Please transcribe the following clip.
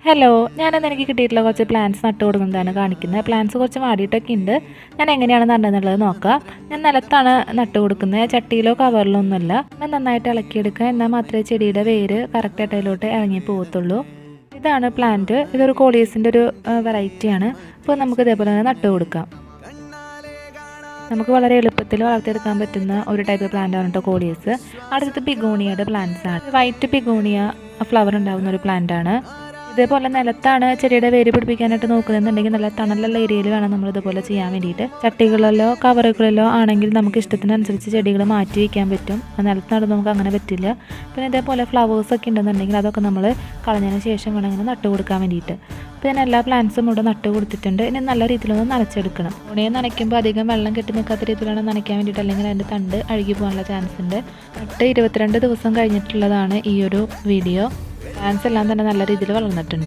Hello, ഞാനിന്ന് എനിക്ക് കിട്ടിയിട്ടുള്ള കുറച്ച് പ്ലാന്റ്സ് നട്ട് കൊടുക്കുന്നതാണ് കാണിക്കുന്നത്. പ്ലാന്റ്സ് കുറച്ച് വാടിയിട്ടൊക്കെ ഉണ്ട്. ഞാൻ എങ്ങനെയാണ് നടുന്നുള്ളത് നോക്കാം. ഞാൻ നിലത്താണ് നട്ട് കൊടുക്കുന്നത്, ചട്ടിയിലോ കവറിലോ ഒന്നുമല്ല. നന്നായിട്ട് ഇളക്കിയെടുക്കുക, എന്നാൽ മാത്രമേ ചെടിയുടെ വേര് കറക്റ്റായിട്ട് അതിലോട്ട് ഇറങ്ങി പോകത്തുള്ളൂ. ഇതാണ് പ്ലാന്റ്. ഇതൊരു കോളിയസിൻ്റെ ഒരു വെറൈറ്റിയാണ്. അപ്പോൾ നമുക്ക് ഇതേപോലെ തന്നെ നട്ട് കൊടുക്കാം. നമുക്ക് വളരെ എളുപ്പത്തിൽ വളർത്തിയെടുക്കാൻ പറ്റുന്ന ഒരു ടൈപ്പ് പ്ലാന്റ് ആണ് കേട്ടോ കോളിയസ്. അടുത്തത് ബിഗോണിയയുടെ പ്ലാന്റ്സ് ആണ്. വൈറ്റ് ബിഗോണിയ ഫ്ലവർ ഉണ്ടാകുന്ന ഒരു പ്ലാന്റ് ആണ്. ഇതേപോലെ നിലത്താണ് ചെടിയുടെ വേര് പിടിപ്പിക്കാനായിട്ട് നോക്കുന്നതെന്നുണ്ടെങ്കിൽ നല്ല തണലുള്ള ഏരിയയിൽ വേണം നമ്മൾ ഇതുപോലെ ചെയ്യാൻ വേണ്ടിയിട്ട്. ചട്ടികളിലോ കവറുകളിലോ ആണെങ്കിൽ നമുക്ക് ഇഷ്ടത്തിനനുസരിച്ച് ചെടികൾ മാറ്റി വയ്ക്കാൻ പറ്റും. നിലത്ത് നടുമ്പോൾ നമുക്ക് അങ്ങനെ പറ്റില്ല. പിന്നെ ഇതേപോലെ ഫ്ലവേഴ്സൊക്കെ ഉണ്ടെന്നുണ്ടെങ്കിൽ അതൊക്കെ നമ്മൾ കളഞ്ഞതിന് ശേഷം വേണം ഇങ്ങനെ നട്ട് കൊടുക്കാൻ വേണ്ടിയിട്ട്. അപ്പോൾ ഞാൻ എല്ലാ പ്ലാന്റ്സും ഇവിടെ നട്ട് കൊടുത്തിട്ടുണ്ട്. ഇനി നല്ല രീതിയിലൊന്ന് നനച്ചെടുക്കണം. ഉണയെ നനയ്ക്കുമ്പോൾ അധികം വെള്ളം കെട്ടി നിൽക്കാത്ത രീതിയിലാണ് നനയ്ക്കാൻ വേണ്ടിയിട്ട്, അല്ലെങ്കിൽ അതിൻ്റെ തണ്ട് അഴുകി പോകാനുള്ള ചാൻസ് ഉണ്ട്. നട്ട് 22 ദിവസം കഴിഞ്ഞിട്ടുള്ളതാണ് ഈ ഒരു വീഡിയോ. പ്ലാന്റ്സ് എല്ലാം തന്നെ നല്ല രീതിയിൽ വളർന്നിട്ടുണ്ട്.